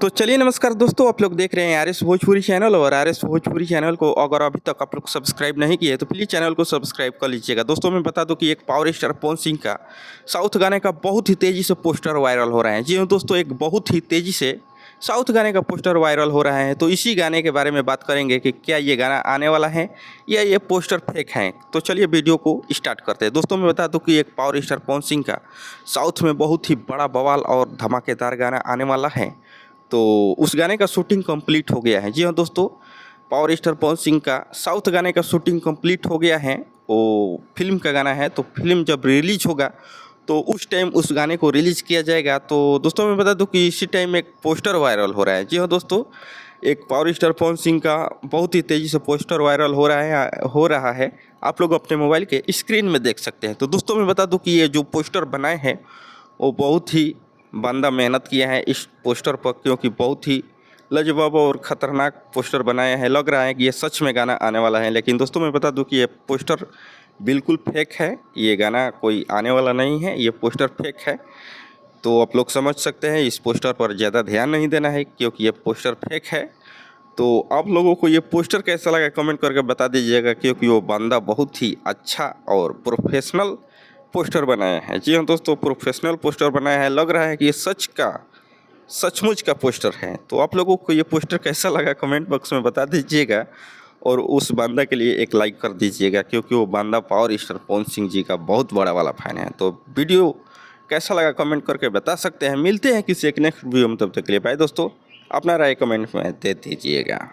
तो चलिए नमस्कार दोस्तों, आप लोग देख रहे हैं आर एस भोजपुरी चैनल। और आर एस भोजपुरी चैनल को अगर अभी तक आप लोग सब्सक्राइब नहीं किए तो प्लीज़ चैनल को सब्सक्राइब कर लीजिएगा। दोस्तों मैं बता दूं कि एक पावर स्टार पवन सिंह का साउथ गाने का बहुत ही तेज़ी से पोस्टर वायरल हो रहा है। जी हाँ दोस्तों, एक बहुत ही तेज़ी से साउथ गाने का पोस्टर वायरल हो रहा है। तो इसी गाने के बारे में बात करेंगे कि क्या ये गाना आने वाला है या ये पोस्टर फेक है। तो चलिए वीडियो को स्टार्ट करते हैं। दोस्तों मैं बता दूं कि एक पावर स्टार पवन सिंह का साउथ में बहुत ही बड़ा बवाल और धमाकेदार गाना आने वाला है। तो उस गाने का शूटिंग कंप्लीट हो गया है। जी हाँ दोस्तों, पावर स्टार पवन सिंह का साउथ गाने का शूटिंग कंप्लीट हो गया है। वो फिल्म का गाना है, तो फिल्म जब रिलीज होगा तो उस टाइम उस गाने को रिलीज़ किया जाएगा। तो दोस्तों मैं बता दूं कि इसी टाइम एक पोस्टर वायरल हो रहा है। जी हाँ दोस्तों, एक पावर स्टार पवन सिंह का बहुत ही तेज़ी से पोस्टर वायरल हो रहा है। आप लोग अपने मोबाइल के स्क्रीन में देख सकते हैं। तो दोस्तों मैं बता दूं कि ये जो पोस्टर बनाए हैं वो बहुत ही बंदा मेहनत किया है इस पोस्टर पर, क्योंकि बहुत ही लाजवाब और ख़तरनाक पोस्टर बनाया है। लग रहा है कि ये सच में गाना आने वाला है। लेकिन दोस्तों मैं बता दूं कि ये पोस्टर बिल्कुल फेक है। ये गाना कोई आने वाला नहीं है, ये पोस्टर फेक है। तो आप लोग समझ सकते हैं, इस पोस्टर पर ज़्यादा ध्यान नहीं देना है क्योंकि ये पोस्टर फेक है। तो आप लोगों को ये पोस्टर कैसा लगा कमेंट करके बता दीजिएगा, क्योंकि वो बंदा बहुत ही अच्छा और प्रोफेशनल पोस्टर बनाया है। जी हाँ दोस्तों, प्रोफेशनल पोस्टर बनाया है। लग रहा है कि ये सचमुच का पोस्टर है। तो आप लोगों को ये पोस्टर कैसा लगा कमेंट बॉक्स में बता दीजिएगा। और उस बंदा के लिए एक लाइक कर दीजिएगा, क्योंकि वो बंदा पावर स्टार पवन सिंह जी का बहुत बड़ा वाला फैन है। तो वीडियो कैसा लगा कमेंट करके बता सकते हैं। मिलते हैं किसी एक नेक्स्ट वीडियो में, तब तक के लिए बाय दोस्तों। अपना राय कमेंट में दे दीजिएगा।